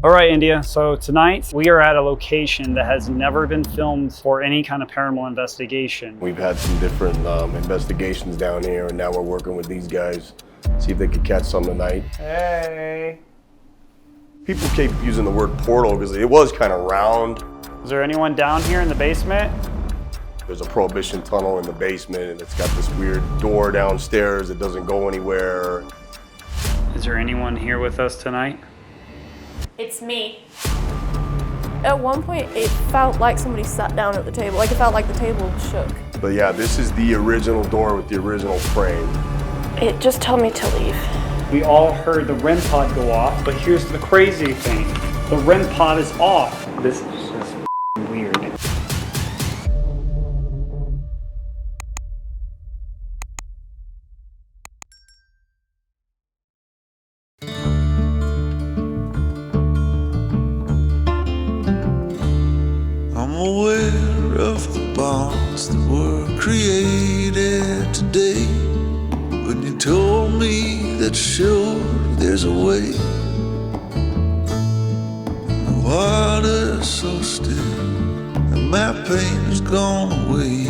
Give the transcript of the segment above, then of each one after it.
All right, India. So tonight we are at a location that has never been filmed for any kind of paranormal investigation. We've had some different investigations down here, and now we're working with these guys, see if they could catch some tonight. Hey. People keep using the word portal because it was kind of round. Is there anyone down here in the basement? There's a prohibition tunnel in the basement, and it's got this weird door downstairs that doesn't go anywhere. Is there anyone here with us tonight? It's me. At one point, it felt like somebody sat down at the table. Like it felt like the table shook. But yeah, this is the original door with the original frame. It just told me to leave. We all heard the REM pod go off, but here's the crazy thing. The REM pod is off. This is just weird. I'm aware of the bonds that were created today. When you told me that sure there's a way. The water's so still and my pain has gone away.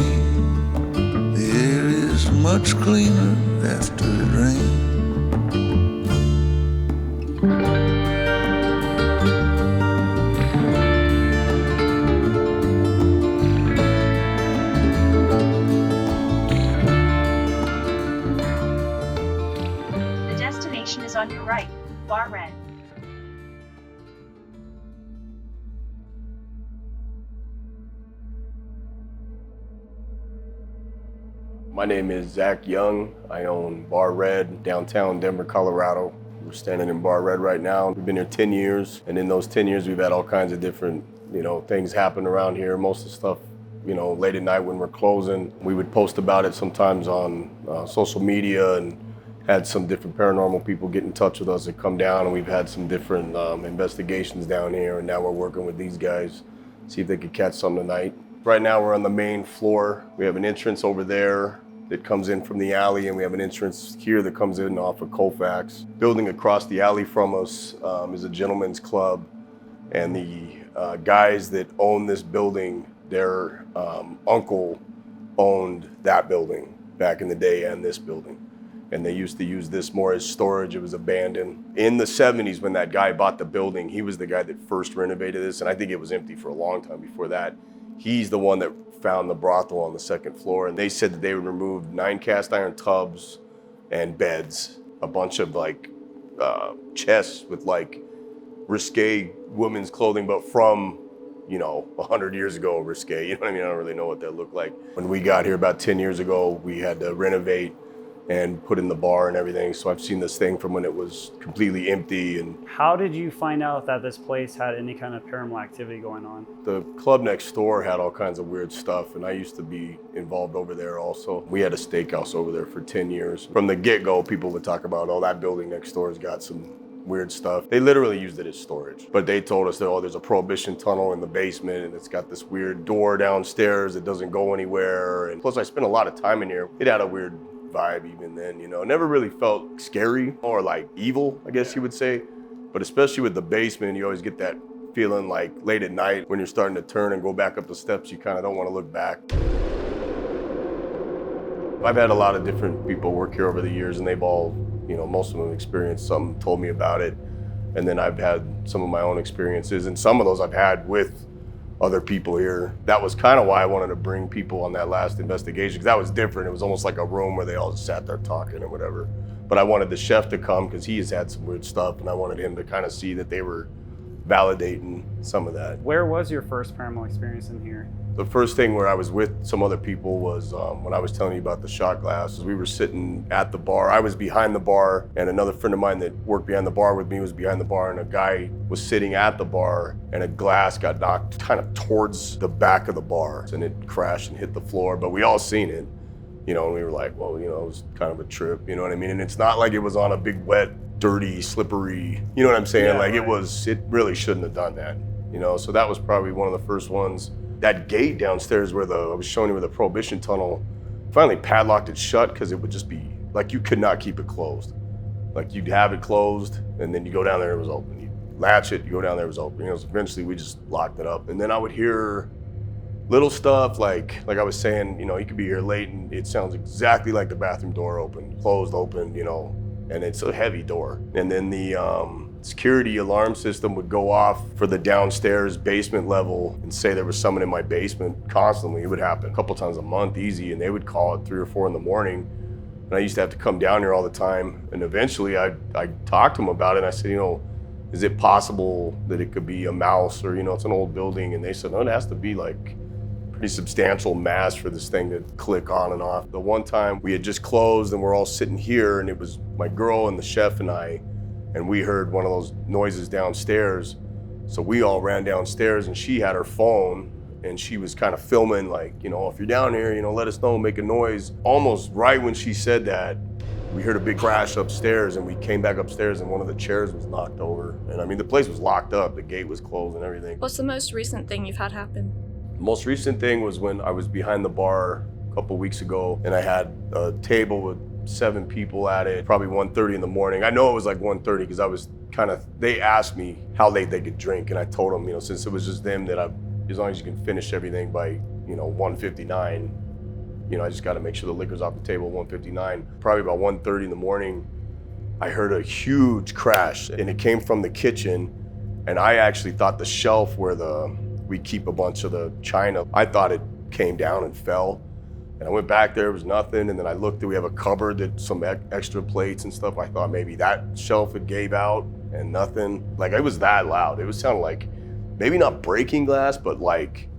The air is much cleaner after it rains. Is on your right, bar red. My name is Zach Young. I own Bar Red, downtown Denver, Colorado. We're standing in Bar Red right now. We've been here 10 years, and in those 10 years, we've had all kinds of different, things happen around here. Most of the stuff, late at night when we're closing, we would post about it sometimes on social media, and had some different paranormal people get in touch with us that come down, and we've had some different investigations down here, and now we're working with these guys, see if they could catch some tonight. Right now we're on the main floor. We have an entrance over there that comes in from the alley, and we have an entrance here that comes in off of Colfax. Building across the alley from us is a gentleman's club, and the guys that own this building, their uncle owned that building back in the day and this building. And they used to use this more as storage. It was abandoned. In the 70s, when that guy bought the building, he was the guy that first renovated this, and I think it was empty for a long time before that. He's the one that found the brothel on the second floor, and they said that they would remove 9 cast iron tubs and beds, a bunch of chests with risque women's clothing, but from 100 years ago, risque, you know what I mean? I don't really know what that looked like. When we got here about 10 years ago, we had to renovate and put in the bar and everything. So I've seen this thing from when it was completely empty. And How did you find out that this place had any kind of paranormal activity going on? the club next door had all kinds of weird stuff, and I used to be involved over there also. We had a steakhouse over there for 10 years. From the get-go, people would talk about, oh, that building next door has got some weird stuff. They literally used it as storage. But they told us that, oh, there's a prohibition tunnel in the basement, and it's got this weird door downstairs that doesn't go anywhere. And plus, I spent a lot of time in here. It had a weird vibe even then, never really felt scary or evil, I guess you would say. But especially with the basement, you always get that feeling late at night when you're starting to turn and go back up the steps, you kind of don't want to look back. I've had a lot of different people work here over the years, and they've all, most of them experienced something, told me about it. And then I've had some of my own experiences, and some of those I've had with other people here. That was kind of why I wanted to bring people on that last investigation, because that was different. It was almost like a room where they all just sat there talking or whatever. But I wanted the chef to come because he has had some weird stuff, and I wanted him to kind of see that they were validating some of that. Where was your first paranormal experience in here? The first thing where I was with some other people was when I was telling you about the shot glasses. We were sitting at the bar. I was behind the bar, and another friend of mine that worked behind the bar with me was behind the bar, and a guy was sitting at the bar, and a glass got knocked kind of towards the back of the bar, and it crashed and hit the floor. But we all seen it, and we were like, well, it was kind of a trip, you know what I mean? And it's not like it was on a big, wet, dirty, slippery, you know what I'm saying? Yeah, It really shouldn't have done that, So that was probably one of the first ones. That gate downstairs where I was showing you where the prohibition tunnel, finally padlocked it shut because it would just be, you could not keep it closed. You'd have it closed, and then you go down there, it was open. latch it, you go down there, it was open. You know, so eventually we just locked it up. And then I would hear little stuff like I was saying, you know, you could be here late and it sounds exactly like the bathroom door open, closed, open, you know, and it's a heavy door. And then the security alarm system would go off for the downstairs basement level and say there was someone in my basement constantly. It would happen a couple times a month, easy, and they would call at 3 or 4 in the morning. And I used to have to come down here all the time. And eventually I talked to them about it and I said, you know, is it possible that it could be a mouse or, you know, it's an old building? And they said, no, it has to be like pretty substantial mass for this thing to click on and off. The one time we had just closed and we're all sitting here and it was my girl and the chef and I, and we heard one of those noises downstairs. So we all ran downstairs and she had her phone and she was kind of filming like, you know, if you're down here, you know, let us know, make a noise. Almost right when she said that, we heard a big crash upstairs and we came back upstairs and one of the chairs was knocked over. And I mean, the place was locked up, the gate was closed and everything. What's the most recent thing you've had happen? The most recent thing was when I was behind the bar a couple weeks ago and I had a table with 7 people at it, probably 1:30 in the morning. I know it was like 1:30 because I was they asked me how late they could drink and I told them, you know, since it was just them that as long as you can finish everything by, you know, 1:59, you know, I just got to make sure the liquor's off the table at 1:59. Probably about 1:30 in the morning, I heard a huge crash and it came from the kitchen and I actually thought the shelf where we keep a bunch of the china, I thought it came down and fell. And I went back there, it was nothing. And then I looked, we have a cupboard that some extra plates and stuff. I thought maybe that shelf had gave out and nothing. Like it was that loud. It was sounding like, maybe not breaking glass, but like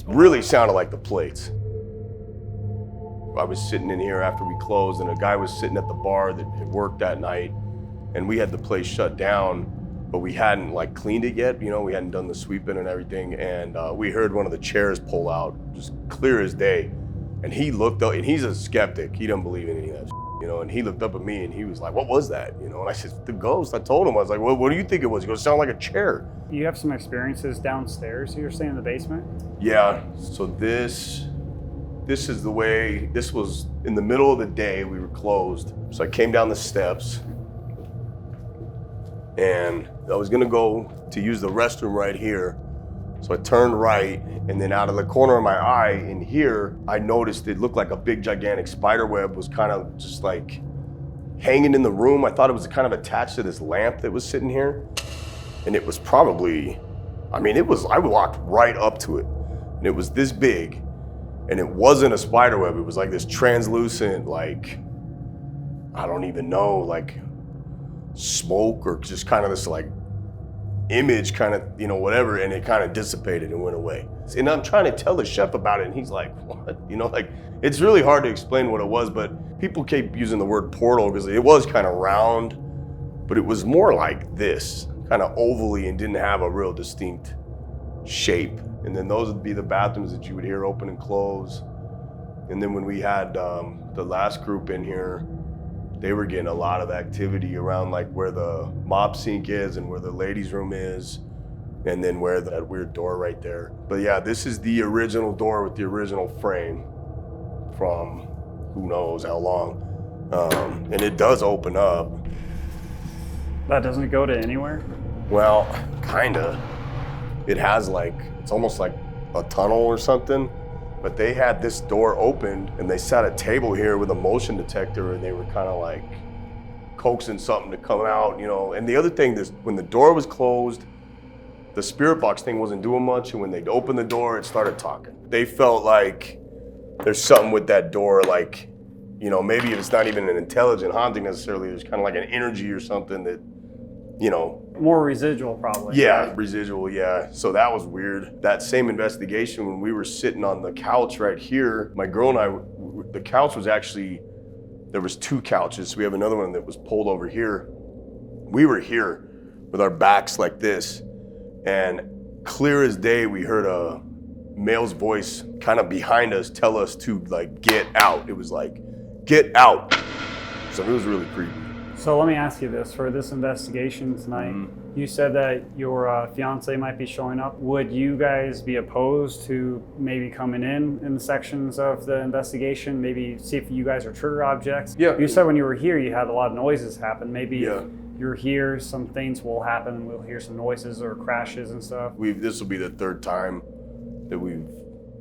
really sounded like the plates. I was sitting in here after we closed and a guy was sitting at the bar that had worked that night and we had the place shut down, but we hadn't like cleaned it yet. You know, we hadn't done the sweeping and everything. And we heard one of the chairs pull out, just clear as day. And he looked up, and he's a skeptic. He doesn't believe in any of that shit, you know, and he looked up at me and he was like, what was that? You know, and I said, the ghost. I told him, I was like, well, what do you think it was? He goes, it sounded like a chair. You have some experiences downstairs, you're staying in the basement? Yeah, so this is the way, this was in the middle of the day, we were closed. So I came down the steps and I was gonna go to use the restroom right here. So I turned right, and then out of the corner of my eye in here, I noticed it looked like a big gigantic spider web was kind of just like hanging in the room. I thought it was kind of attached to this lamp that was sitting here. And it was probably, I walked right up to it, and it was this big, and it wasn't a spider web. It was like this translucent, like, I don't even know, like smoke or just kind of this like image kind of, you know, whatever, and it kind of dissipated and went away. And I'm trying to tell the chef about it and he's like, what? You know, like, it's really hard to explain what it was, but people keep using the word portal because it was kind of round, but it was more like this, kind of ovally and didn't have a real distinct shape. And then those would be the bathrooms that you would hear open and close. And then when we had the last group in here, they were getting a lot of activity around like where the mop sink is and where the ladies' room is, and then where that weird door right there. But yeah, this is the original door with the original frame from who knows how long. And it does open up. That doesn't go to anywhere? Well, kinda. It has like, it's almost like a tunnel or something. But they had this door opened and they set a table here with a motion detector and they were kind of like coaxing something to come out, you know. And the other thing is when the door was closed, the spirit box thing wasn't doing much. And when they'd open the door, it started talking. They felt like there's something with that door, like, you know, maybe it's not even an intelligent haunting necessarily. There's kind of like an energy or something that, you know. More residual probably. Yeah, right? residual, yeah. So that was weird. That same investigation, when we were sitting on the couch right here, my girl and I, the couch was actually, there was 2 couches. So we have another one that was pulled over here. We were here with our backs like this. And clear as day, we heard a male's voice kind of behind us tell us to like, get out. It was like, get out. So it was really creepy. So let me ask you this, for this investigation tonight, you said that your fiance might be showing up. Would you guys be opposed to maybe coming in the sections of the investigation, maybe see if you guys are trigger objects? Yeah. You said when you were here, you had a lot of noises happen. Maybe you're here, some things will happen. We'll hear some noises or crashes and stuff. This will be the third time that we've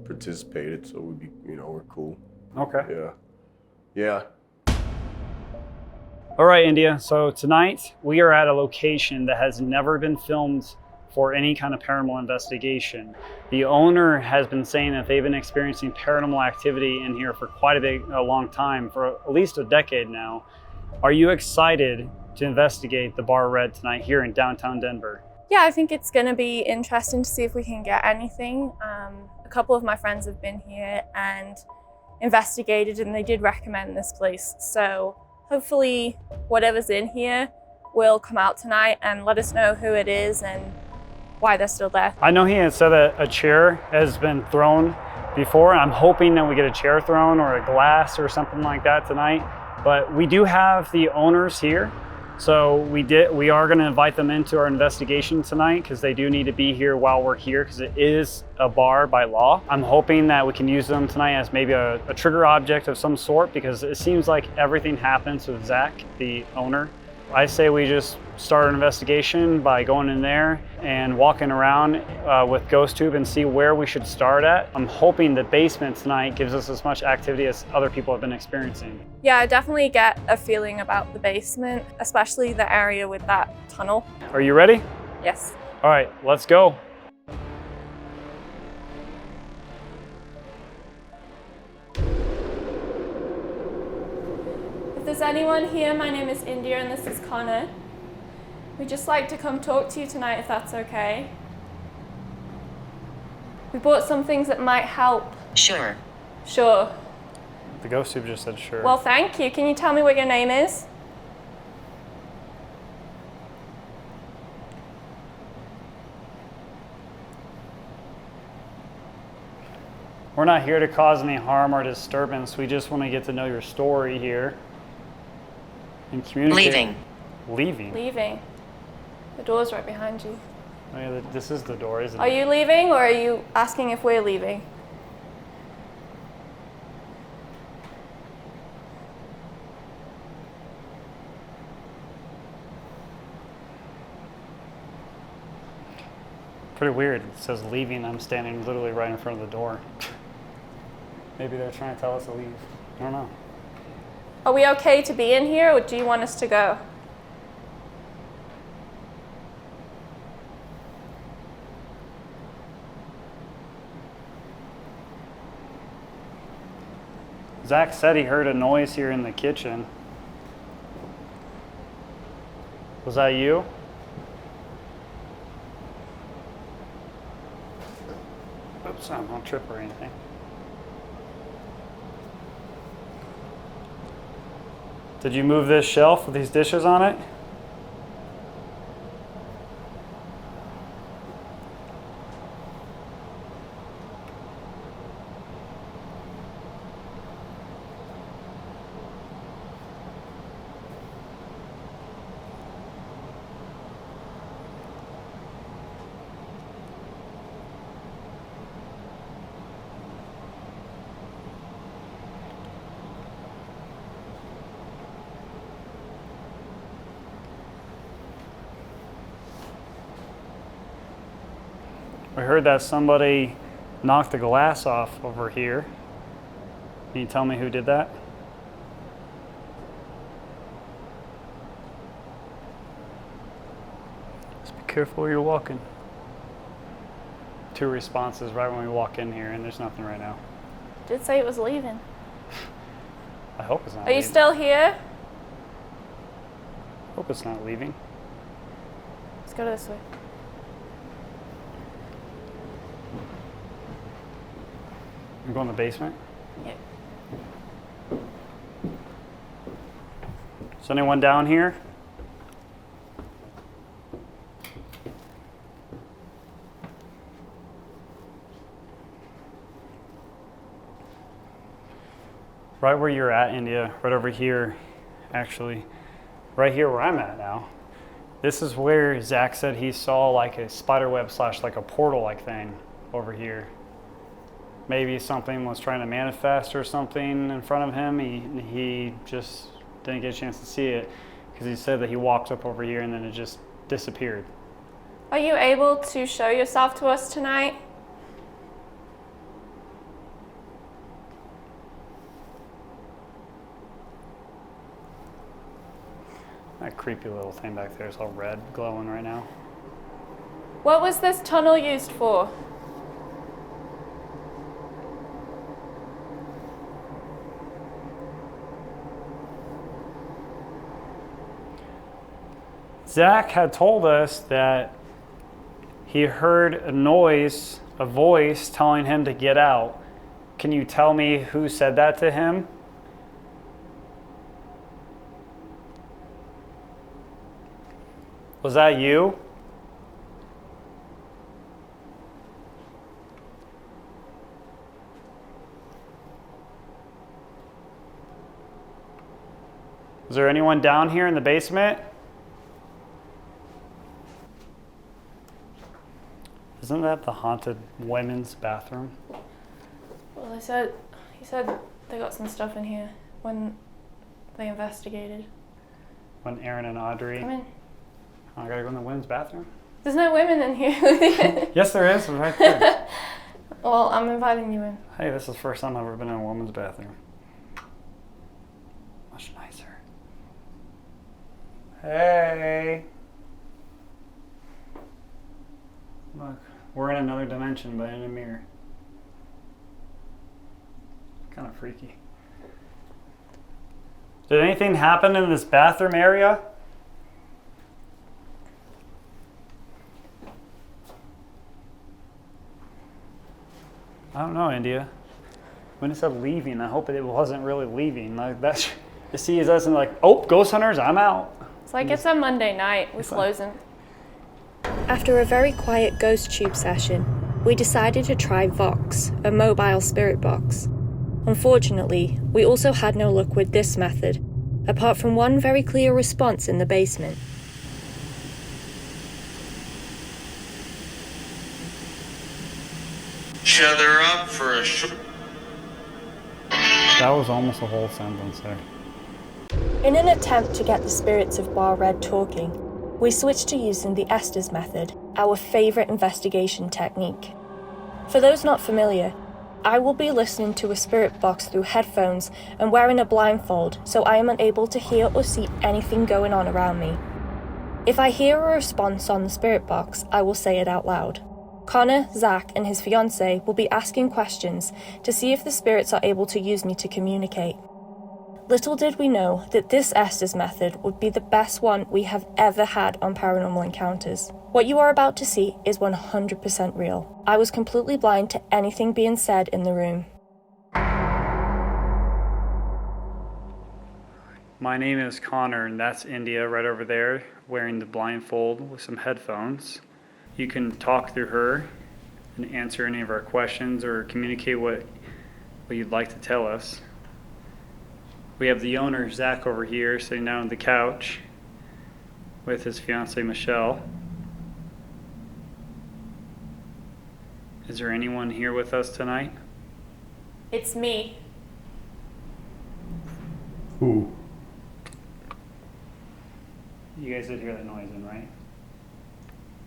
participated, so we're cool. Okay. Yeah. All right, India. So tonight we are at a location that has never been filmed for any kind of paranormal investigation. The owner has been saying that they've been experiencing paranormal activity in here for quite a long time, for at least a decade now. Are you excited to investigate the Bar Red tonight here in downtown Denver? Yeah, I think it's going to be interesting to see if we can get anything. A couple of my friends have been here and investigated, and they did recommend this place. So hopefully whatever's in here will come out tonight and let us know who it is and why they're still there. I know he had said that a chair has been thrown before. I'm hoping that we get a chair thrown or a glass or something like that tonight. But we do have the owners here. So we are going to invite them into our investigation tonight because they do need to be here while we're here because it is a bar by law. I'm hoping that we can use them tonight as maybe a trigger object of some sort because it seems like everything happens with Zach, the owner. I say we just start an investigation by going in there and walking around with Ghost Tube and see where we should start at. I'm hoping the basement tonight gives us as much activity as other people have been experiencing. Yeah, I definitely get a feeling about the basement, especially the area with that tunnel. Are you ready? Yes. All right, let's go. If there's anyone here, my name is India and this is Connor. We'd just like to come talk to you tonight if that's okay. We bought some things that might help. Sure. Sure. The Ghost Tube just said sure. Well, thank you. Can you tell me what your name is? We're not here to cause any harm or disturbance. We just want to get to know your story here and communicate. Leaving. Leaving? Leaving. The door's right behind you. Oh, yeah, this is the door, isn't it? Are you leaving or are you asking if we're leaving? Pretty weird. It says leaving. I'm standing literally right in front of the door. Maybe they're trying to tell us to leave. I don't know. Are we okay to be in here or do you want us to go? Zach said he heard a noise here in the kitchen. Was that you? Oops, I won't trip or anything. Did you move this shelf with these dishes on it? We heard that somebody knocked the glass off over here. Can you tell me who did that? Just be careful where you're walking. 2 responses right when we walk in here, and there's nothing right now. Did say it was leaving. I hope it's not Are you leaving. still here? Hope it's not leaving. Let's go this way. You go in the basement? Yeah. Is anyone down here? Right where you're at, India, right over here, actually, right here where I'm at now. This is where Zach said he saw like a spider web / like a portal like thing over here. Maybe something was trying to manifest or something in front of him. He just didn't get a chance to see it. Because he said that he walked up over here and then it just disappeared. Are you able to show yourself to us tonight? That creepy little thing back there is all red, glowing right now. What was this tunnel used for? Zach had told us that he heard a noise, a voice telling him to get out. Can you tell me who said that to him? Was that you? Is there anyone down here in the basement? Isn't that the haunted women's bathroom? Well, he said they got some stuff in here when they investigated. When Aaron and Audrey... Come in. I gotta go in the women's bathroom? There's no women in here. Yes, there is. Right there. Well, I'm inviting you in. Hey, this is the first time I've ever been in a women's bathroom. Much nicer. Hey. Look, we're in another dimension, but in a mirror. Kind of freaky. Did anything happen in this bathroom area? I don't know, India. When it said leaving, I hope it wasn't really leaving. Like that, you see, it doesn't like, oh, ghost hunters, I'm out. It's like it's a Monday night with Lozen. After a very quiet ghost tube session, we decided to try Vox, a mobile spirit box. Unfortunately, we also had no luck with this method, apart from one very clear response in the basement. Gather up for a short. That was almost a whole sentence there. In an attempt to get the spirits of Bar Red talking, we switched to using the Estes Method, our favourite investigation technique. For those not familiar, I will be listening to a spirit box through headphones and wearing a blindfold, so I am unable to hear or see anything going on around me. If I hear a response on the spirit box, I will say it out loud. Connor, Zach, and his fiancée will be asking questions to see if the spirits are able to use me to communicate. Little did we know that this Estes method would be the best one we have ever had on Paranormal Encounters. What you are about to see is 100% real. I was completely blind to anything being said in the room. My name is Connor, and that's India right over there, wearing the blindfold with some headphones. You can talk through her and answer any of our questions or communicate what you'd like to tell us. We have the owner, Zach, over here, sitting down on the couch with his fiancée, Michelle. Is there anyone here with us tonight? It's me. Who? You guys did hear that noise, then, right?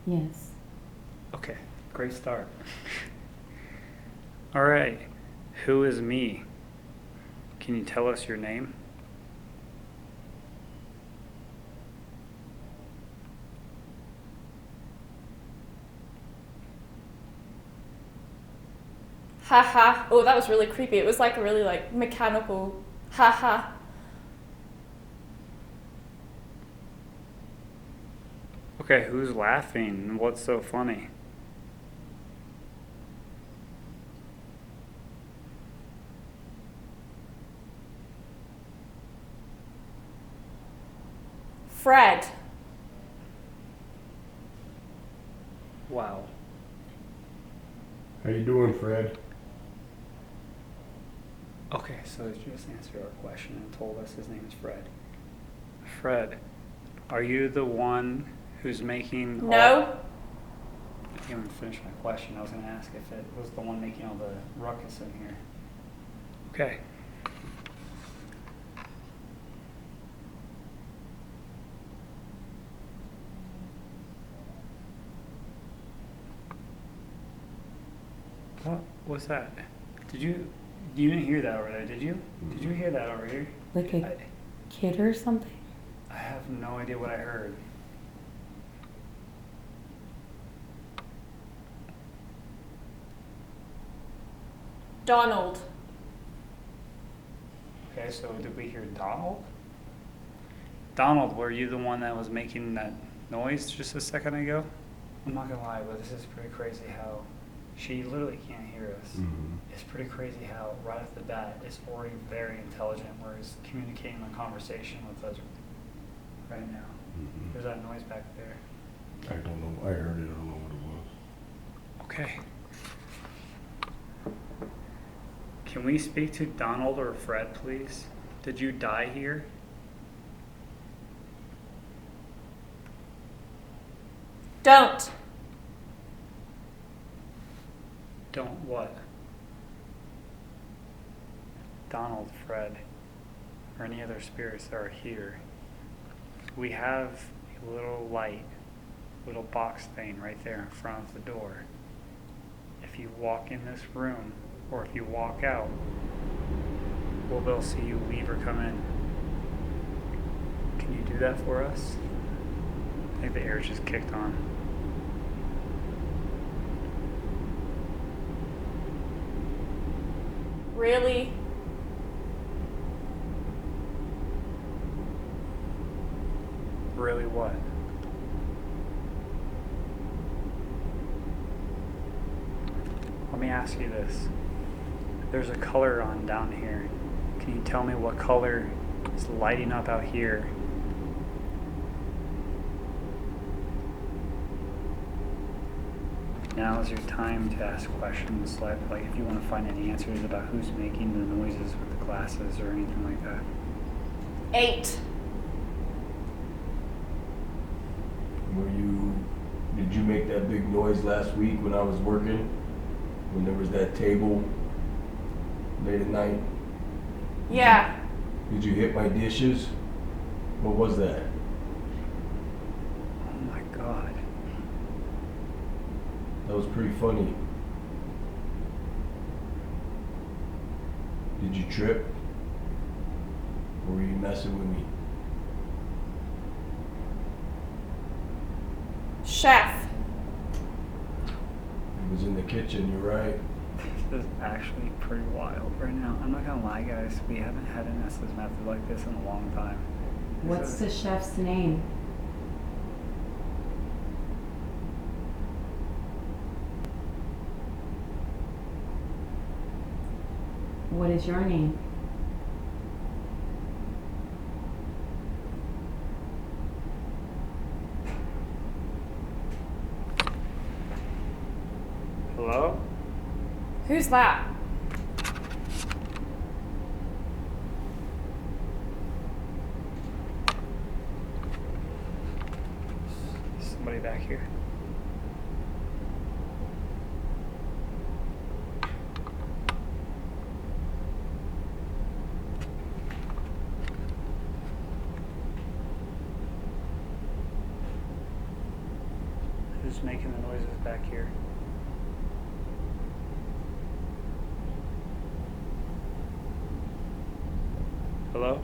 Yes. Okay, great start. All right, who is me? Can you tell us your name? Ha. Oh, that was really creepy. It was like a really like mechanical ha. Okay, who's laughing? What's so funny? Fred. Wow. How you doing, Fred? Okay, so you just answered our question and told us his name is Fred. Fred, are you the one who's making... No. I didn't even finish my question. I was going to ask if it was the one making all the ruckus in here. Okay. What was that? You didn't hear that over there, did you? Did you hear that over here? Like a kid or something? I have no idea what I heard. Donald. Okay, so did we hear Donald? Donald, were you the one that was making that noise just a second ago? I'm not gonna lie, but this is pretty crazy how she literally can't hear us. It's pretty crazy how right off the bat it's already very intelligent, whereas communicating a conversation with us right now. There's that noise back there. I don't know. I heard it. I don't know what it was. Okay. Can we speak to Donald or Fred, please? Did you die here? Don't. Don't what? Donald, Fred, or any other spirits that are here. We have a little light, little box thing right there in front of the door. If you walk in this room, or if you walk out, we'll be able to see you leave or come in. Can you do that for us? I think the air just kicked on. Really? Really what? Let me ask you this. There's a color on down here. Can you tell me what color is lighting up out here? Now is your time to ask questions, like if you want to find any answers about who's making the noises with the glasses or anything like that. 8. Did you make that big noise last week when I was working? When there was that table late at night? Yeah. Did you hit my dishes? What was that? Oh my God. That was pretty funny. Did you trip? Or were you messing with me? Chef. It was in the kitchen, you're right. This is actually pretty wild right now. I'm not gonna lie, guys. We haven't had an Estes method like this in a long time. What's the chef's name? What is your name? Hello? Who's that? Somebody back here. Who's making the noises back here? Hello?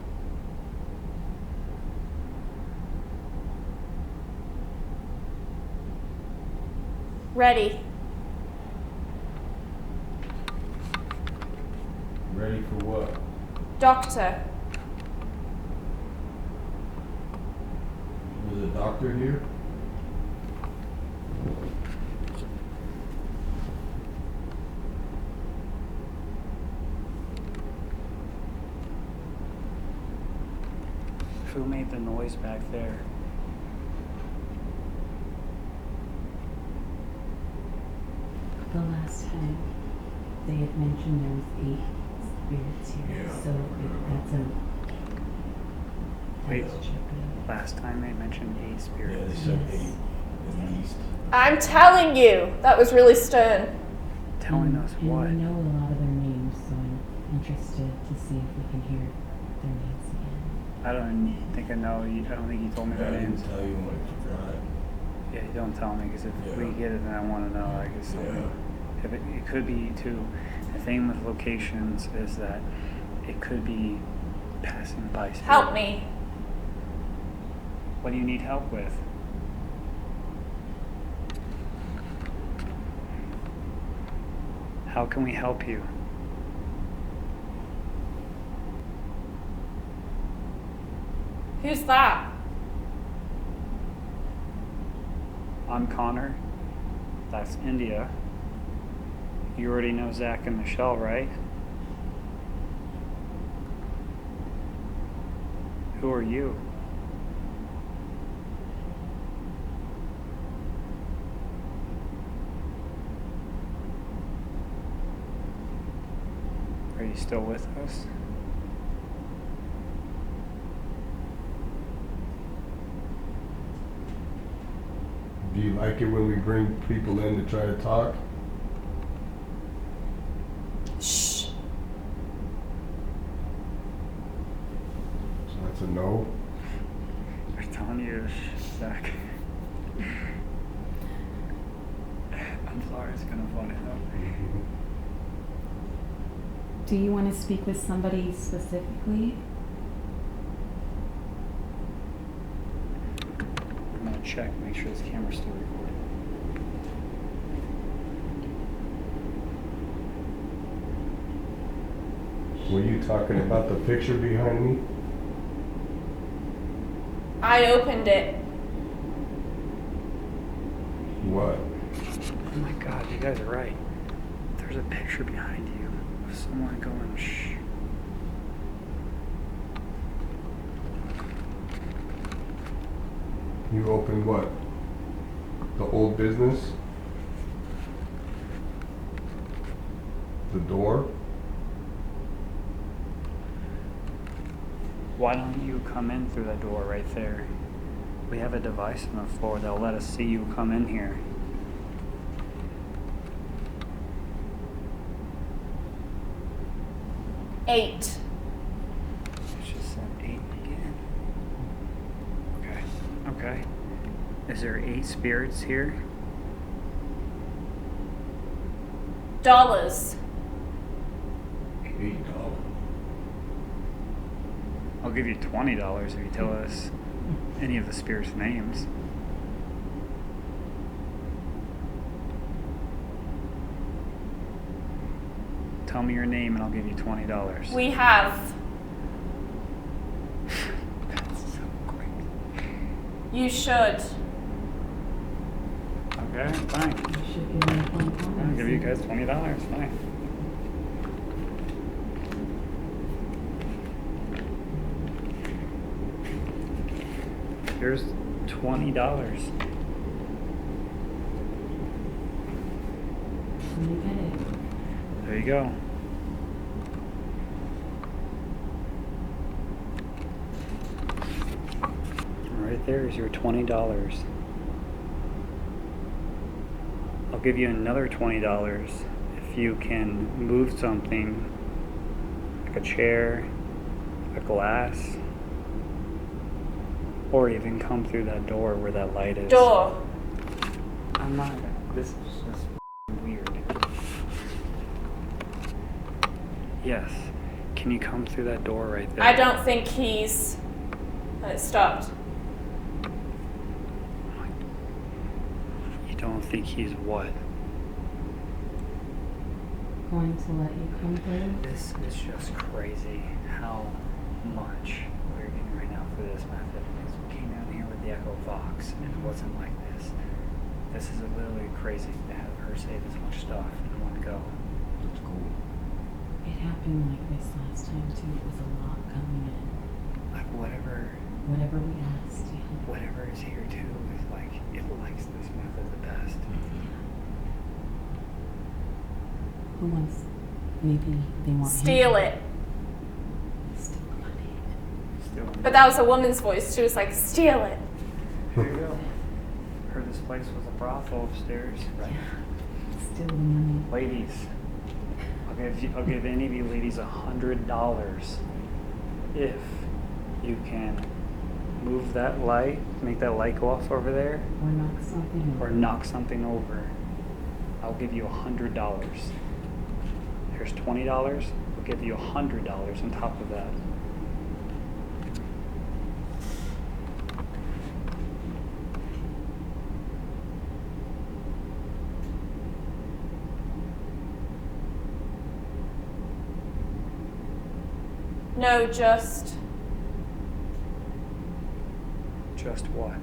Ready. Ready for what? Doctor. Was a doctor here? Who made the noise back there? The last time they had mentioned there was 8 spirits here, Yeah. so that's a. Wait. that's trippy. Last time they mentioned 8 Yeah, they spirits. said Yes. 8 at least. I'm telling you, that was really stern. Telling us And what? we know a lot of their names, so I'm interested to see if we can hear their names again. I don't think I know. I don't think you told me I their didn't names. tell you when I forgot. Yeah, you don't tell me, because if we Yeah. get it, then I want to know. Like, it's something. Yeah. If it could be too. The thing with locations is that it could be passing by. Help me. What do you need help with? How can we help you? Who's that? I'm Connor. That's India. You already know Zach and Michelle, right? Who are you? Are you still with us? Do you like it when we bring people in to try to talk? Shh. So that's a no? I'm telling you, Zach. I'm sorry, it's kind of funny though. Do you want to speak with somebody specifically? I'm gonna check, make sure this camera's still recording. Were you talking about the picture behind me? I opened it. What? Oh my god, you guys are right. There's a picture behind you of someone going shh. You opened what? The old business? The door? Why don't you come in through that door right there? We have a device on the floor that'll let us see you come in here. Eight. It's just said 8 again. Okay. Okay. Is there 8 spirits here? $. $8. I'll give you $20 if you tell us any of the spirits' names. Tell me your name and I'll give you $20. We have. That's so crazy. You should. Okay, fine. You should give me a phone call. I'll give you guys $20. Fine. Here's $20. When you get it. There you go. Right there is your $20. I'll give you another $20 if you can move something, like a chair, a glass, or even come through that door where that light is. Door. I'm not. This is just weird. Yes. Can you come through that door right there? I don't think he's. It stopped. You don't think he's what? Going to let you come through? This is just crazy how much we're getting right now for this method. Because we came down here with the Echo Vox and it wasn't like this. This is literally crazy to have her say this much stuff in one go. That's cool. It happened like this last time too. It was a lot coming in. Like whatever Whatever we asked, yeah. whatever is here too is like, it likes this method the best. Who wants? Maybe they want Steal him. it. Steal money. Still. But that was a woman's voice. She was like, steal it. There you go. Heard this place was a brothel upstairs. Right. Steal the money. Ladies, I'll give any of you ladies $100 if you can move that light, make that light go off over there, Or knock something or over. knock something over. I'll give you $100. Here's $20. We'll give you $100 on top of that. No, just what?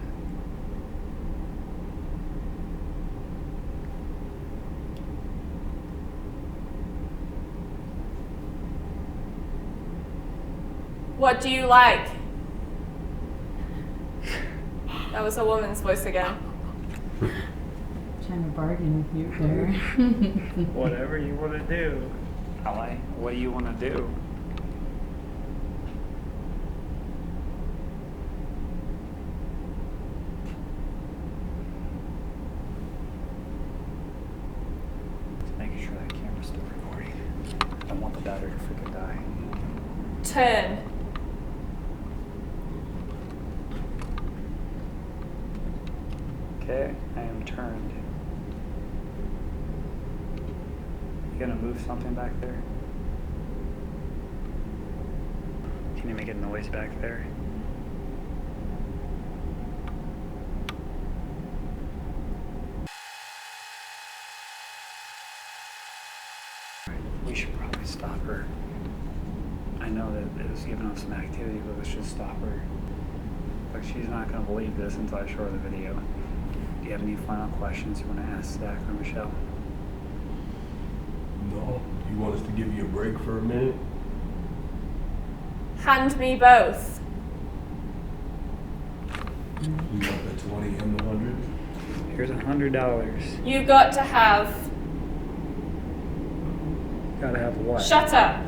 what do you like? That was a woman's voice again. Trying to bargain with you there. Whatever you want to do. Ally, what do you want to do? Just making sure that camera's still recording. I don't want the battery to freaking die. Turn. Okay, I am turned. You gonna move something back there? Can you make a noise back there? We should probably stop her. I know that it was giving us some activity, but let's just stop her. Like, she's not gonna believe this until I show her the video. Do you have any final questions you want to ask Zach or Michelle? No. You want us to give you a break for a minute? Hand me both. You want the 20 and the 100? Here's $100. You got to have. Gotta have what? Shut up.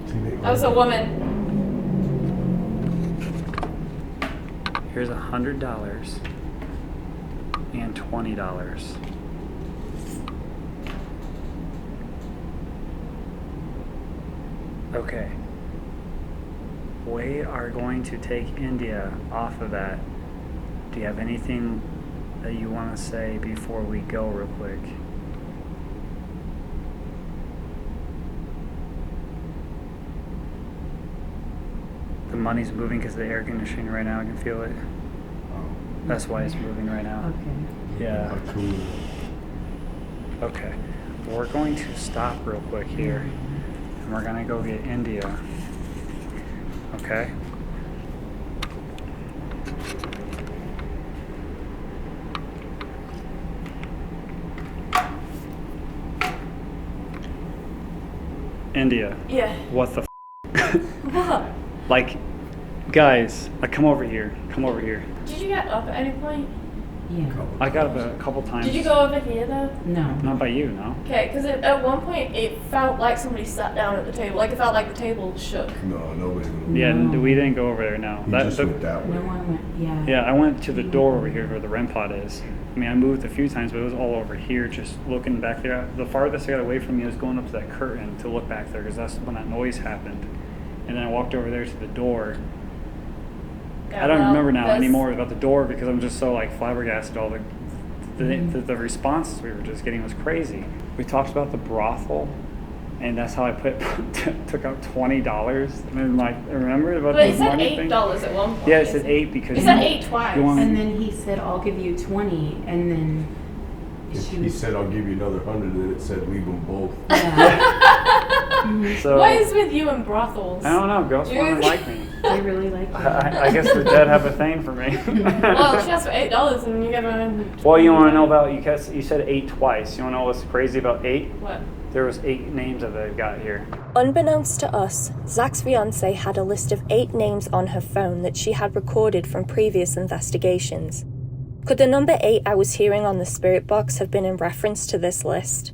That was a woman. Here's $100 and $20. Okay. We are going to take India off of that. Do you have anything that you want to say before we go real quick? The money's moving because of the air conditioning right now. I can feel it. That's why it's moving right now. Okay. Yeah. Cool. Okay. We're going to stop real quick here. And we're going to go get India. Okay? India. Yeah. What the What? Like, guys, like, come over here. Come over here. Did you get up at any point? Yeah. I got up a couple times. Did you go over here though? No. Not by you, no. Okay, because at one point it felt like somebody sat down at the table. Like it felt like the table shook. No, nobody would. Yeah, No. we didn't go over there, no. You just went that way. No one went. Yeah. Yeah, I went to the door over here where the REM pod is. I mean, I moved a few times, but it was all over here, just looking back there. The farthest I got away from me was going up to that curtain to look back there, because that's when that noise happened. And then I walked over there to the door. Yeah, I don't well, remember now that's- anymore about the door, because I'm just so like flabbergasted. All the responses we were just getting was crazy. We talked about the brothel, and that's how I took out $20. And then, like, remember about But the it said money thing? $8 at one point. Yeah, it said 8 because It said 8 twice. you want- And then he said, "I'll give you 20," and then she He was. said, I'll give you another 100, and then it said, leave them both. Yeah. So What is with you and brothels? I don't know. Girls Dude. want to like me. They really like you. I guess the dead have a thing for me. Well, she asked for $8 and you give her. Well, you want to know about you said 8 twice. You want to know what's crazy about 8? What? There was 8 names that they've got here. Unbeknownst to us, Zach's fiancée had a list of 8 names on her phone that she had recorded from previous investigations. Could the number 8 I was hearing on the spirit box have been in reference to this list?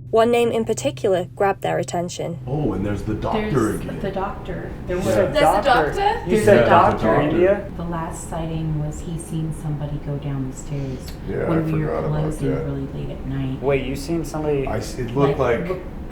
One name in particular grabbed their attention. Oh, and there's the doctor There's again. the doctor. There You was said There's a doctor? You There's said a doctor, doctor. India? the last sighting was he seen somebody go down the stairs Yeah, I when we were forgot about closing that. really late at night. Wait, you seen somebody? It looked like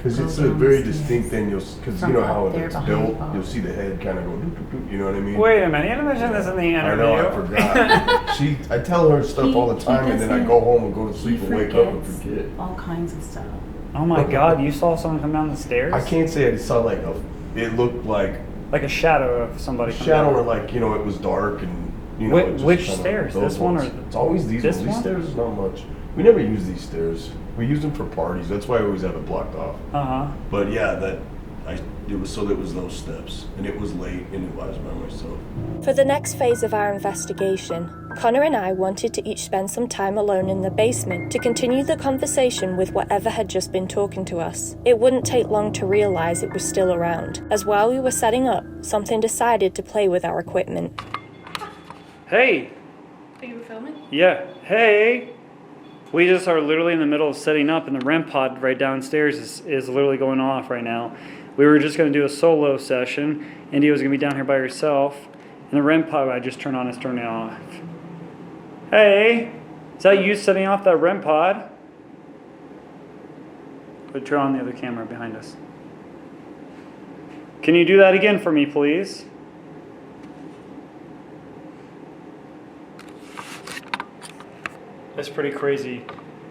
Because it's go a very downstairs distinct thing. Because you from know up how there it's behind built. Bob. You'll see the head kind of go. Doop, doop, doop, you know what I mean? Wait a minute, you didn't mention this in the I interview. know. I forgot. I tell her stuff all the time, and then I go home and go to sleep and wake up and forget. All kinds of stuff. Oh my God, you saw someone come down the stairs? I can't say I saw like a. It looked like Like a shadow of somebody. a come shadow, down. or like it was dark and Which stairs? This one or it's always these this ones. These one? stairs is not much. We never use these stairs. We use them for parties. That's why I always have it blocked off. But yeah, it was those steps, and it was late, and I was by myself. For the next phase of our investigation, Connor and I wanted to each spend some time alone in the basement to continue the conversation with whatever had just been talking to us. It wouldn't take long to realize it was still around, as while we were setting up, something decided to play with our equipment. Hey! Are you filming? Yeah. Hey! We just are literally in the middle of setting up, and the REM pod right downstairs is literally going off right now. We were just going to do a solo session. India was going to be down here by herself, and the REM pod I just turned on is turning off. Hey! Is that you setting off that REM pod? But turn on the other camera behind us. Can you do that again for me, please? That's pretty crazy.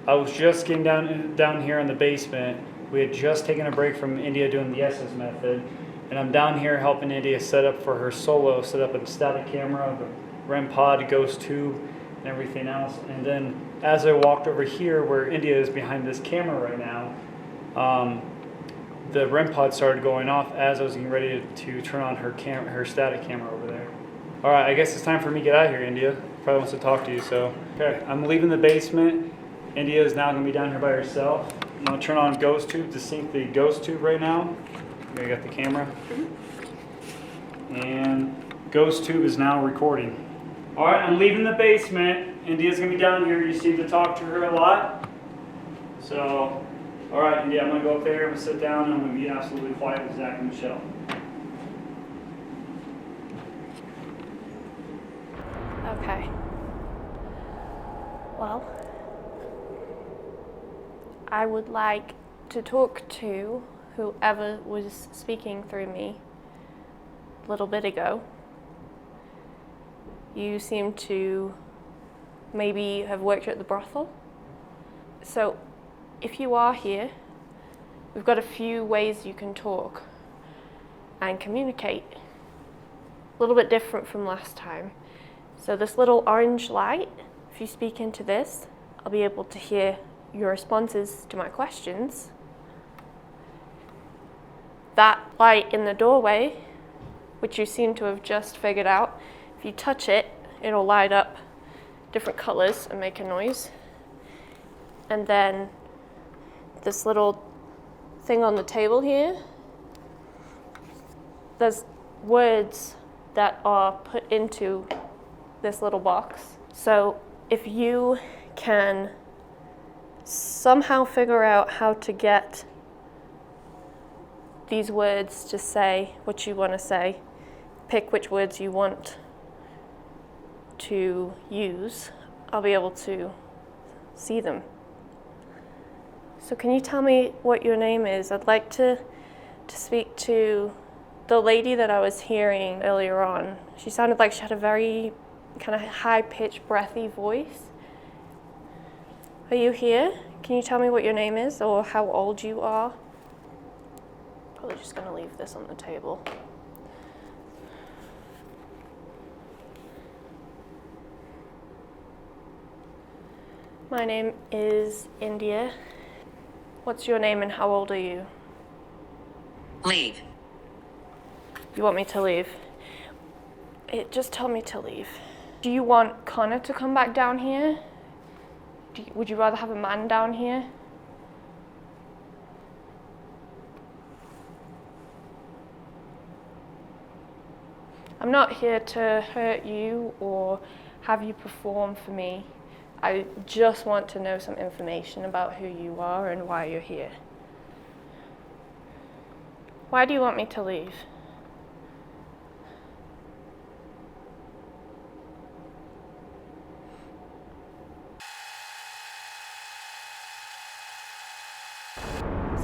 I was just getting down here in the basement. We had just taken a break from India doing the Estes method, and I'm down here helping India set up for her solo, set up a static camera, the REM pod, ghost tube, and everything else. And then as I walked over here, where India is behind this camera right now, the REM pod started going off as I was getting ready to turn on her static camera over there. All right, I guess it's time for me to get out of here, India. Probably wants to talk to you, so. Okay, I'm leaving the basement. India is now gonna be down here by herself. I'm gonna turn on ghost tube to sync the ghost tube right now. I got the camera. And ghost tube is now recording. All right, I'm leaving the basement. India's gonna be down here. You seem to talk to her a lot. So, all right, India, I'm gonna go up there, I'm gonna sit down, and I'm gonna be absolutely quiet with Zach and Michelle. Okay. Well, I would like to talk to whoever was speaking through me a little bit ago. You seem to maybe have worked at the brothel. So if you are here, we've got a few ways you can talk and communicate. A little bit different from last time. So this little orange light, if you speak into this, I'll be able to hear your responses to my questions. That light in the doorway, which you seem to have just figured out, if you touch it, it'll light up different colors and make a noise. And then this little thing on the table here, there's words that are put into this little box. So if you can somehow figure out how to get these words to say what you want to say, pick which words you want to use, I'll be able to see them. So can you tell me what your name is? I'd like to speak to the lady that I was hearing earlier on. She sounded like she had a very kind of high-pitched, breathy voice. Are you here? Can you tell me what your name is or how old you are? Probably just gonna leave this on the table. My name is India. What's your name and how old are you? Leave. You want me to leave? Just tell me to leave. Do you want Connor to come back down here? Would you rather have a man down here? I'm not here to hurt you or have you perform for me. I just want to know some information about who you are and why you're here. Why do you want me to leave?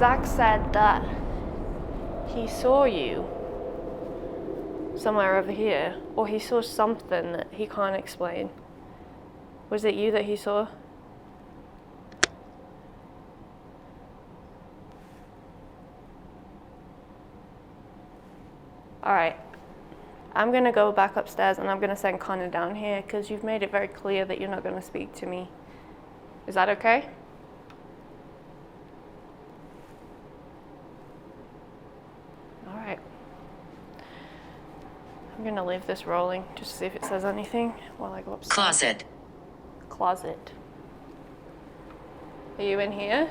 Zach said that he saw you somewhere over here, or he saw something that he can't explain. Was it you that he saw? All right, I'm gonna go back upstairs and I'm gonna send Connor down here because you've made it very clear that you're not gonna speak to me. Is that okay? All right. I'm gonna leave this rolling just to see if it says anything while I go upstairs. Closet. Closet. Are you in here?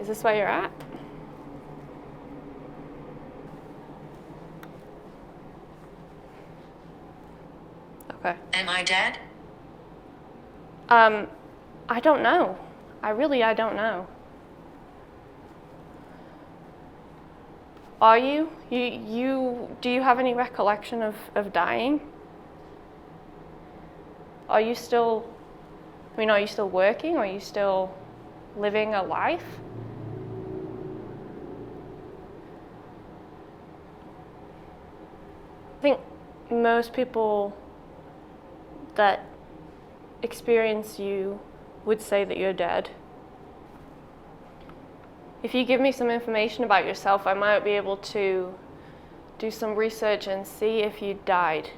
Is this where you're at? Okay. Am I dead? I don't know. I don't know. Are you? Do you have any recollection of dying? Are you still working? Are you still living a life? I think most people that experience you would say that you're dead. If you give me some information about yourself, I might be able to do some research and see if you died.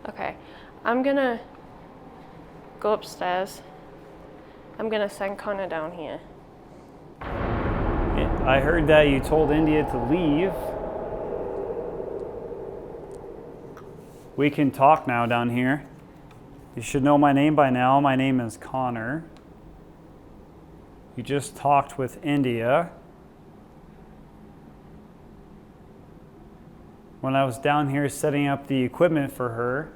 Okay, I'm gonna go upstairs. I'm gonna send Connor down here. I heard that you told India to leave. We can talk now down here. You should know my name by now. My name is Connor. You just talked with India. When I was down here setting up the equipment for her,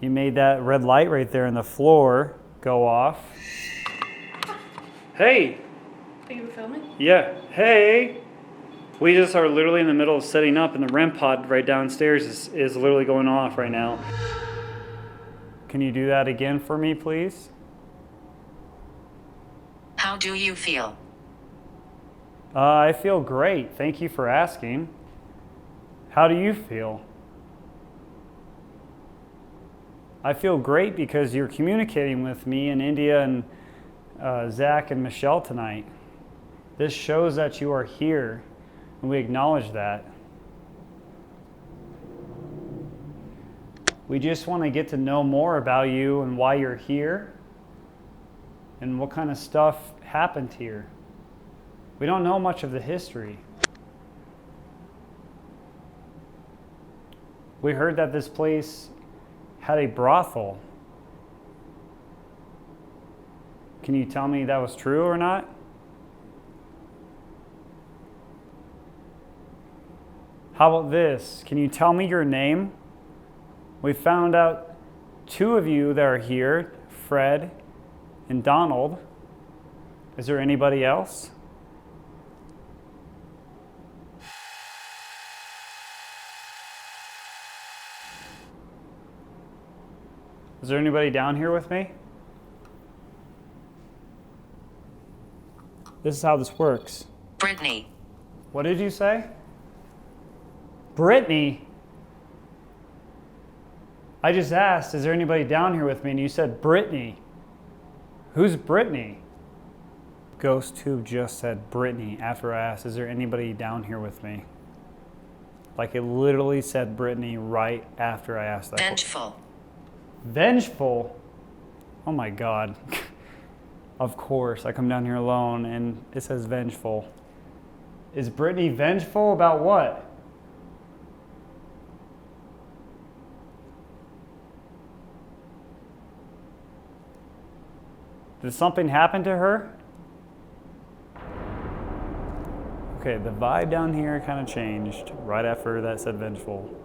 you made that red light right there on the floor go off. Hey! Are you filming? Yeah. Hey! We just are literally in the middle of setting up, and the REM pod right downstairs is literally going off right now. Can you do that again for me, please? How do you feel? I feel great. Thank you for asking. How do you feel? I feel great because you're communicating with me and India and Zach and Michelle tonight. This shows that you are here, and we acknowledge that. We just want to get to know more about you and why you're here and what kind of stuff happened here. We don't know much of the history. We heard that this place had a brothel. Can you tell me that was true or not? How about this? Can you tell me your name? We found out two of you that are here, Fred and Donald. Is there anybody else? Is there anybody down here with me? This is how this works. Brittany. What did you say? Brittany? I just asked, is there anybody down here with me? And you said Brittany. Who's Brittany? GhostTube just said Brittany after I asked, is there anybody down here with me? Like it literally said Brittany right after I asked that. Vengeful. Vengeful? Oh my God. Of course, I come down here alone and it says vengeful. Is Brittany vengeful about what? Did something happen to her? Okay, the vibe down here kind of changed right after that said vengeful.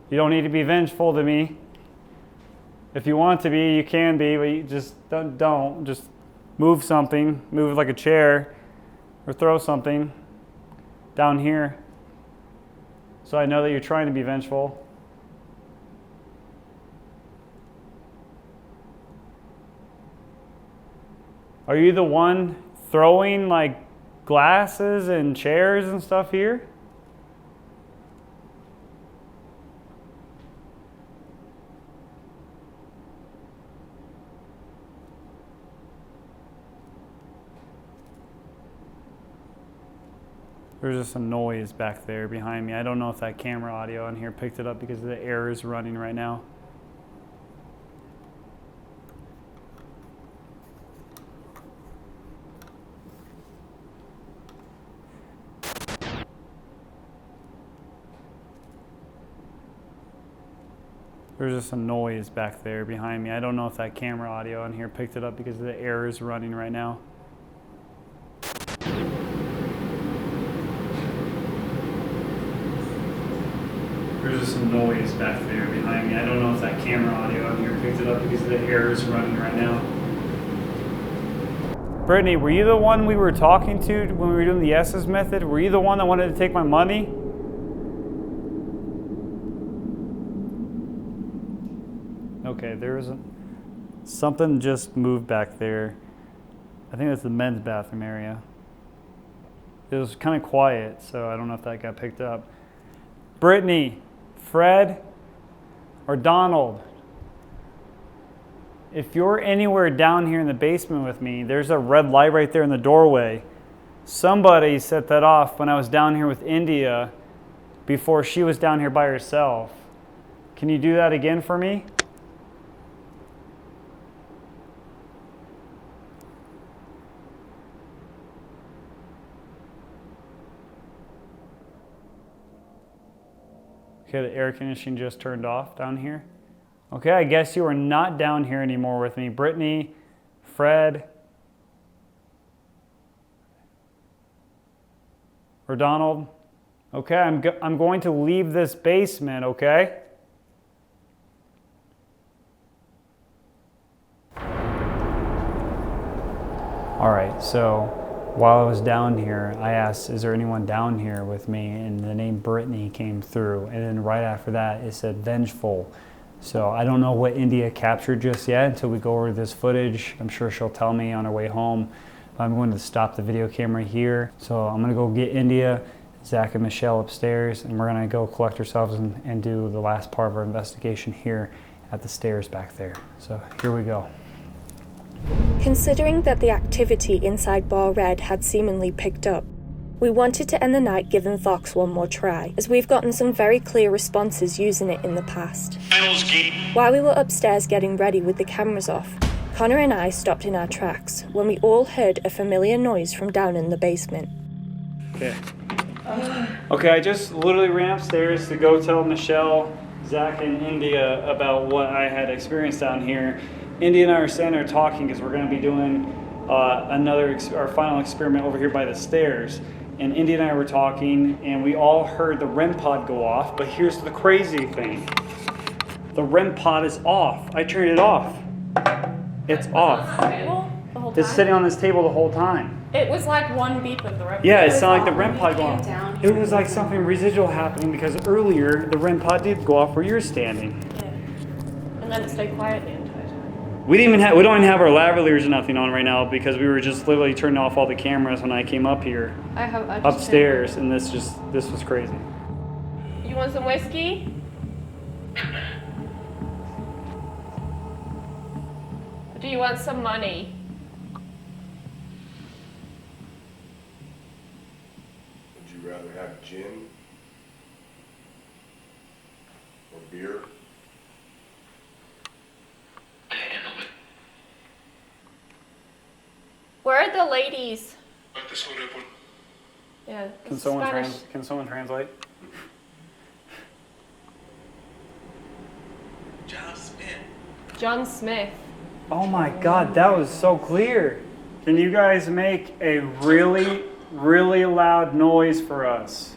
You don't need to be vengeful to me. If you want to be, you can be, but you just don't. Just move something, move like a chair, or throw something down here. So I know that you're trying to be vengeful. Are you the one throwing like glasses and chairs and stuff here? There's just some noise back there behind me. I don't know if that camera audio on here picked it up because the air is running right now. There's just some noise back there behind me. I don't know if that camera audio on here picked it up because the air is running right now. There's just some noise back there behind me. I don't know if that camera audio on here picked it up because the air is running right now. Brittany, were you the one we were talking to when we were doing the Estes method? Were you the one that wanted to take my money? Okay, something just moved back there. I think that's the men's bathroom area. It was kind of quiet, so I don't know if that got picked up. Brittany, Fred, or Donald, if you're anywhere down here in the basement with me, there's a red light right there in the doorway. Somebody set that off when I was down here with India before she was down here by herself. Can you do that again for me? Okay, the air conditioning just turned off down here. Okay, I guess you are not down here anymore with me. Brittany, Fred, or Donald. Okay, I'm going to leave this basement, okay? All right, so while I was down here, I asked, is there anyone down here with me? And the name Brittany came through. And then right after that, it said vengeful. So I don't know what India captured just yet until we go over this footage. I'm sure she'll tell me on her way home. I'm going to stop the video camera here. So I'm gonna go get India, Zach and Michelle upstairs, and we're gonna go collect ourselves and do the last part of our investigation here at the stairs back there. So here we go. Considering that the activity inside Bar Red had seemingly picked up, we wanted to end the night giving Vox one more try, as we've gotten some very clear responses using it in the past. While we were upstairs getting ready with the cameras off, Connor and I stopped in our tracks when we all heard a familiar noise from down in the basement. Okay, I just literally ran upstairs to go tell Michelle, Zach, and India about what I had experienced down here. India and I are standing there talking because we're going to be doing our final experiment over here by the stairs. And India and I were talking, and we all heard the REM pod go off. But here's the crazy thing: the REM pod is off. I turned it off. It's off. It's sitting on this table the whole time. It was like one beep of the REM pod. Yeah, it sounded like the REM pod going off. It was like something residual happening because earlier the REM pod did go off where you're standing. Yeah. And then it stayed quiet the entire time. We don't even have our lavaliers or nothing on right now because we were just literally turning off all the cameras when I came up here upstairs, and this was crazy. You want some whiskey? Or do you want some money? Would you rather have gin or beer? Where are the ladies? Yeah. Can someone translate? John Smith. Oh my God, that was so clear. Can you guys make a really, really loud noise for us?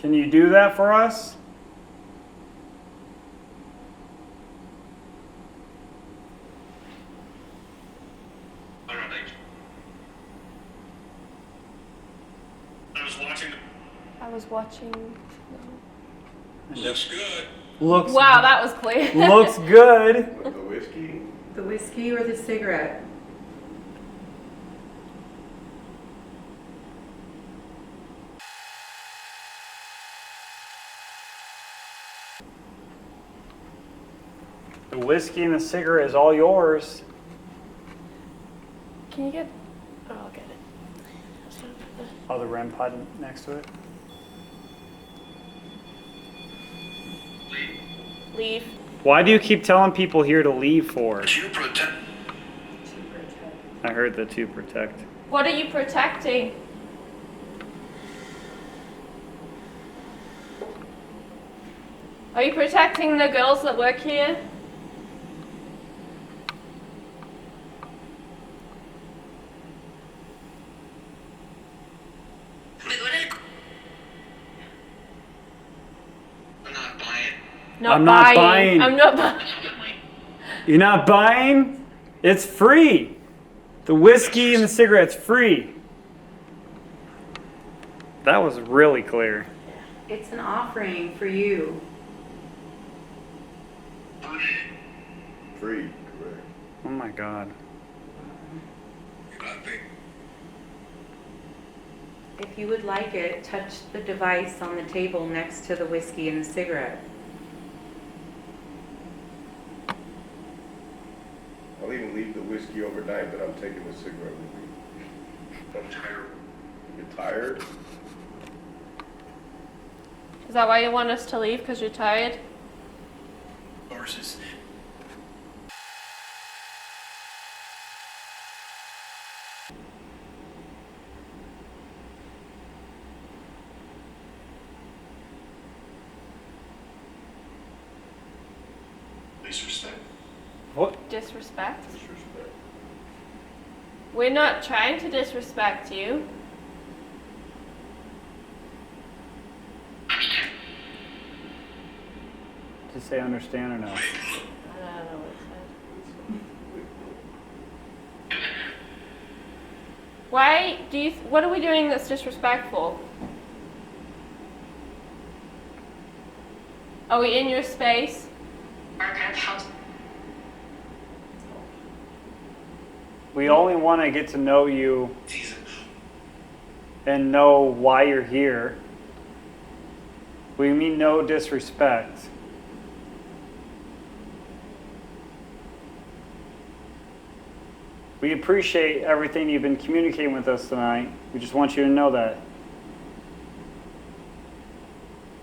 Can you do that for us? I was watching. Looks good. Looks Wow, that was clear. looks good. With the whiskey. The whiskey or the cigarette? The whiskey and the cigarette is all yours. Can you get? Oh, I'll get it. Oh, the REM pod next to it. Leave. Why do you keep telling people here to leave for? To protect. I heard the to protect. What are you protecting? Are you protecting the girls that work here? I'm not buying. I'm not buying. You're not buying? It's free. The whiskey and the cigarette's free. That was really clear. It's an offering for you. Free, correct. Oh my God. If you would like it, touch the device on the table next to the whiskey and the cigarette. I'll even leave the whiskey overnight, but I'm taking the cigarette with me. I'm tired. You're tired? Is that why you want us to leave? Because you're tired? Horses. Disrespect. What? Disrespect? Disrespect. We're not trying to disrespect you. Did you say understand or no? I don't know what it said. Why do you? What are we doing that's disrespectful? Are we in your space? We only want to get to know you and know why you're here. We mean no disrespect. We appreciate everything you've been communicating with us tonight. We just want you to know that.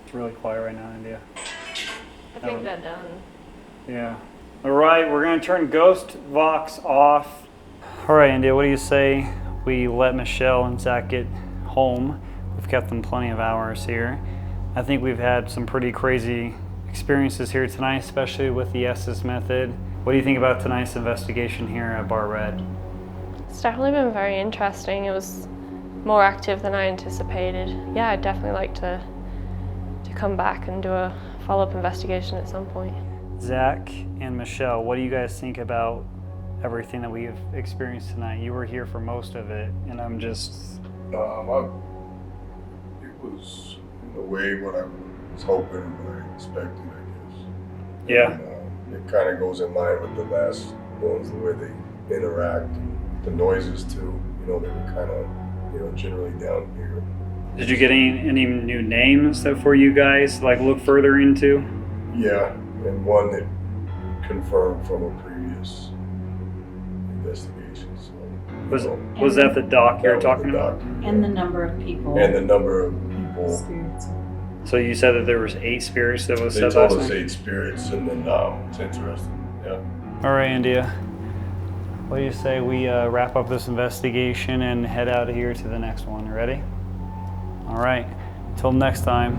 It's really quiet right now, India. I think they're done. Yeah. All right, we're going to turn Ghost Vox off. All right, India, what do you say we let Michelle and Zach get home? We've kept them plenty of hours here. I think we've had some pretty crazy experiences here tonight, especially with the Estes Method. What do you think about tonight's investigation here at Bar Red? It's definitely been very interesting. It was more active than I anticipated. Yeah, I'd definitely like to come back and do a follow-up investigation at some point. Zach and Michelle, what do you guys think about everything that we've experienced tonight? You were here for most of it, and I'm just... It was, in a way, what I was hoping and what I expected, I guess. Yeah. And, it kind of goes in line with the last ones, the way they interact, the noises too. You know, they were kind of, generally down here. Did you get any new names that for you guys, like, look further into? Yeah, and one that confirmed from a previous investigation. So, was that the doc you were talking about? And the number of people. And the number of people. Spirits. So you said that there was 8 spirits that was They said told last us night? 8 spirits, and then it's interesting. Yeah. All right, India. What do you say we wrap up this investigation and head out of here to the next one? Ready? All right. Until next time.